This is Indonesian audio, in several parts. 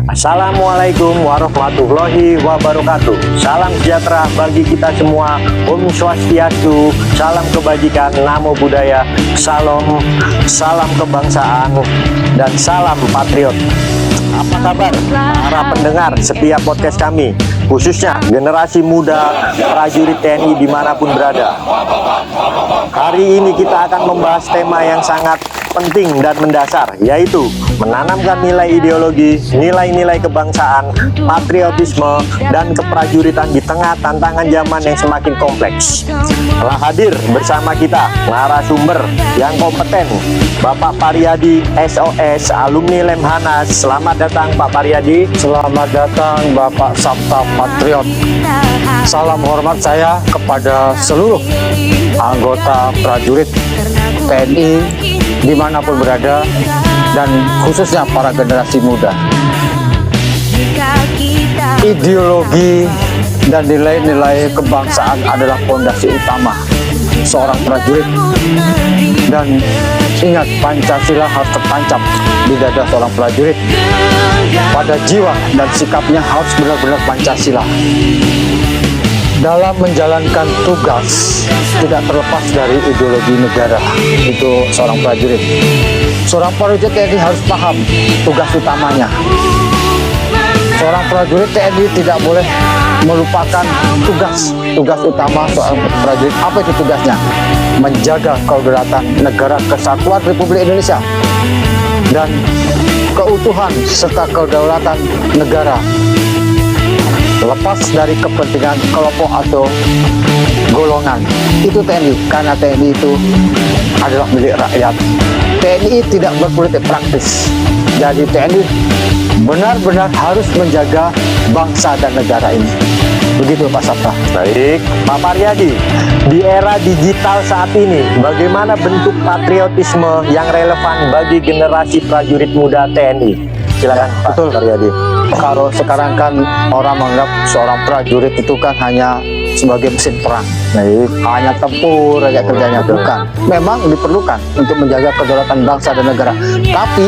Assalamualaikum warahmatullahi wabarakatuh. Salam sejahtera bagi kita semua. Om Swastiastu, salam kebajikan, namo buddhaya, salam kebangsaan, dan salam patriot. Apa kabar para pendengar setiap podcast kami, khususnya generasi muda prajurit TNI dimanapun berada. Hari ini kita akan membahas tema yang sangat penting dan mendasar, yaitu menanamkan nilai ideologi, nilai-nilai kebangsaan, patriotisme, dan keprajuritan di tengah tantangan zaman yang semakin kompleks. Telah hadir bersama kita narasumber yang kompeten, Bapak Paryadi SOS, alumni Lemhanas. Selamat datang Pak Paryadi. Selamat datang Bapak Sabta Patriot. Salam hormat saya kepada seluruh anggota prajurit TNI dimanapun berada, dan khususnya para generasi muda. Ideologi dan nilai-nilai kebangsaan adalah fondasi utama seorang prajurit, dan ingat, Pancasila harus tertancap di dada seorang prajurit. Pada jiwa dan sikapnya harus benar-benar Pancasila. Dalam menjalankan tugas tidak terlepas dari ideologi negara, itu seorang prajurit. Seorang prajurit TNI harus paham tugas utamanya. Seorang prajurit TNI tidak boleh melupakan tugas utama seorang prajurit. Apa itu tugasnya? Menjaga kedaulatan negara kesatuan Republik Indonesia dan keutuhan serta kedaulatan negara, lepas dari kepentingan kelompok atau golongan. Itu TNI, karena TNI itu adalah milik rakyat. TNI tidak berpolitik praktis. Jadi TNI benar-benar harus menjaga bangsa dan negara ini. Begitu Pak Sabta. Baik, Pak Paryadi, di era digital saat ini, bagaimana bentuk patriotisme yang relevan bagi generasi prajurit muda TNI? Silakan Pak Paryadi. Kalau sekarang kan orang menganggap seorang prajurit itu kan hanya sebagai mesin perang, hanya tempur aja kerjanya. Bukan, memang diperlukan untuk menjaga kedaulatan bangsa dan negara. Tapi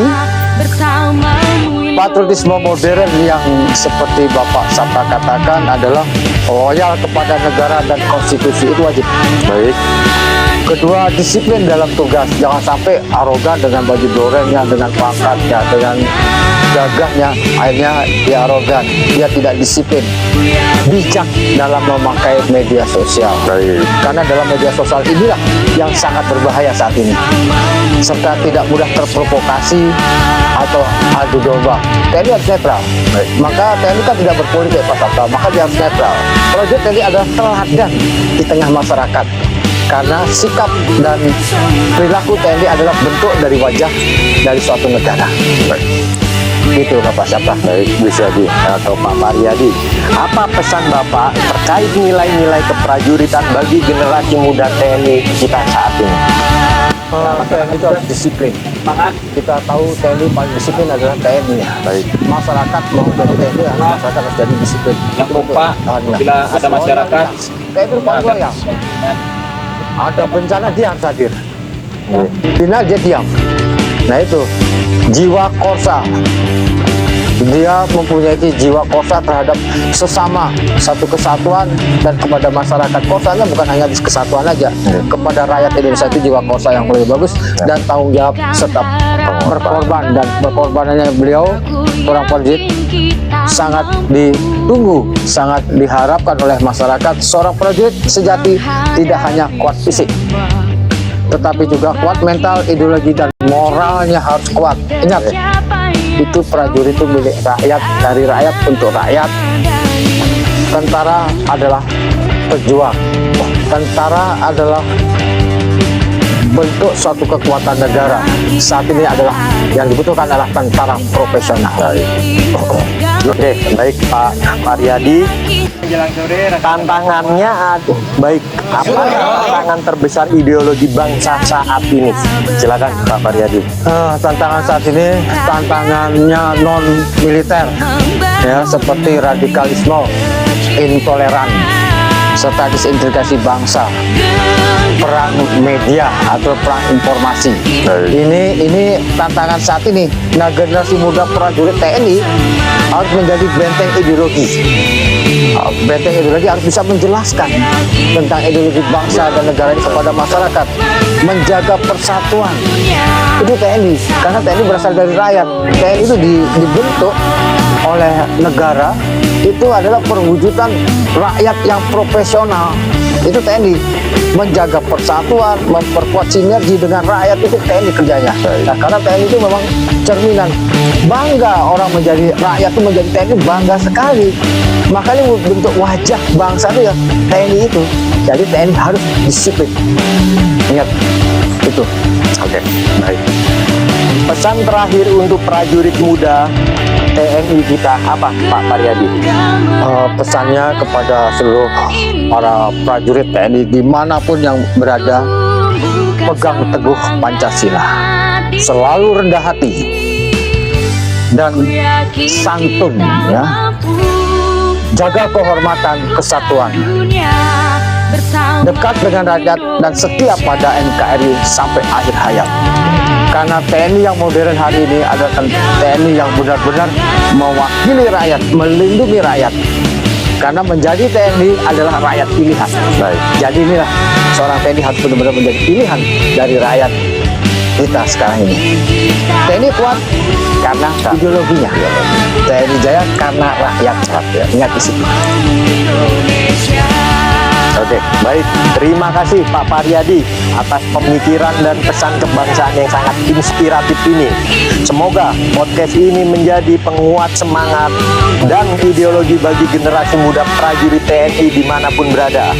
patriotisme modern yang seperti Bapak Sabta katakan adalah loyal kepada negara dan konstitusi, itu wajib. Baik. Kedua, disiplin dalam tugas. Jangan sampai arogan dengan baju dorengnya, dengan pangkatnya, dengan gagahnya, akhirnya dia arogan, dia tidak disiplin. Bijak dalam memakai media sosial. Baik. Karena dalam media sosial inilah yang sangat berbahaya saat ini. Serta tidak mudah terprovokasi atau adu domba. TNI harus netral. Baik. Maka TNI kan tidak berpolitik Pak Sabta, maka dia harus netral. Prajurit TNI adalah teladan di tengah masyarakat, karena sikap dan perilaku TNI adalah bentuk dari wajah dari suatu negara. Baik. Gitu Bapak Sabta. Baik, bisa di atau Pak Paryadi, apa pesan Bapak terkait nilai-nilai keprajuritan bagi generasi muda TNI kita saat ini? TNI itu harus disiplin. Kita tahu TNI paling disiplin adalah TNI. Baik. Masyarakat mau jadi TNI, masyarakat harus jadi disiplin. Jangan lupa, bila ada masyarakat TNI itu paling loyal. Ada bencana dia harus hadir. Final dia diam. Nah itu jiwa korsa. Dia mempunyai jiwa korsa terhadap sesama, satu kesatuan, dan kepada masyarakat. Korsanya bukan hanya di kesatuan aja, kepada rakyat Indonesia itu jiwa korsa yang lebih bagus, dan tanggung jawab serta berkorban. Dan berkorbanannya beliau orang prajurit sangat ditunggu, sangat diharapkan oleh masyarakat. Seorang prajurit sejati tidak hanya kuat fisik, tetapi juga kuat mental, ideologi, dan moralnya harus kuat. Ingat, itu prajurit itu milik rakyat, dari rakyat untuk rakyat. Tentara adalah pejuang. Tentara adalah bentuk suatu kekuatan negara. Saat ini adalah yang dibutuhkan adalah tentara profesional. Oke, baik Pak Paryadi. Tantangannya baik, apa tantangan terbesar ideologi bangsa saat ini? Silakan Pak Paryadi. Tantangan saat ini, tantangannya non militer, ya, seperti radikalisme, intoleran, serta disintegrasi bangsa, perang media atau perang informasi. Ini tantangan saat ini. Nah, generasi muda prajurit TNI harus menjadi benteng ideologi. Benteng ideologi harus bisa menjelaskan tentang ideologi bangsa dan negara ini kepada masyarakat, menjaga persatuan. Itu TNI, karena TNI berasal dari rakyat. TNI itu dibentuk oleh negara, itu adalah perwujudan rakyat yang profesional. Itu TNI, menjaga persatuan, memperkuat sinergi dengan rakyat, itu TNI kerjanya. Nah, karena TNI itu memang cerminan bangga, orang menjadi rakyat itu menjadi TNI bangga sekali. Makanya bentuk wajah bangsa itu ya TNI itu. Jadi TNI harus disiplin. Ingat itu. Oke, baik. Pesan terakhir untuk prajurit muda TNI kita apa, Pak Paryadi? Pesannya kepada seluruh para prajurit TNI dimanapun yang berada, pegang teguh Pancasila, selalu rendah hati dan santun, ya. Jaga kehormatan, kesatuan, dekat dengan rakyat dan setia pada NKRI sampai akhir hayat. Karena TNI yang modern hari ini adalah TNI yang benar-benar mewakili rakyat, melindungi rakyat. Karena menjadi TNI adalah rakyat pilihan. Baik. Jadi inilah seorang TNI harus benar-benar menjadi pilihan dari rakyat kita sekarang ini. TNI kuat karena ideologinya. TNI jaya karena rakyat. Ingat di situ. Oke, baik. Terima kasih Pak Paryadi atas pemikiran dan pesan kebangsaan yang sangat inspiratif ini. Semoga podcast ini menjadi penguat semangat dan ideologi bagi generasi muda prajurit TNI dimanapun berada.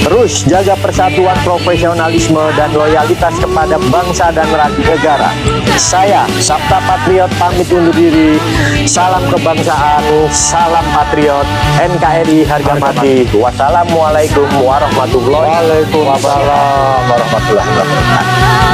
Terus jaga persatuan, profesionalisme, dan loyalitas kepada bangsa dan negara. Saya, Sabta Patriot, pamit undur diri. Salam kebangsaan, salam patriot, NKRI harga mati. Wassalamualaikum warahmatullahi wabarakatuh. Waalaikumsalam warahmatullahi wabarakatuh.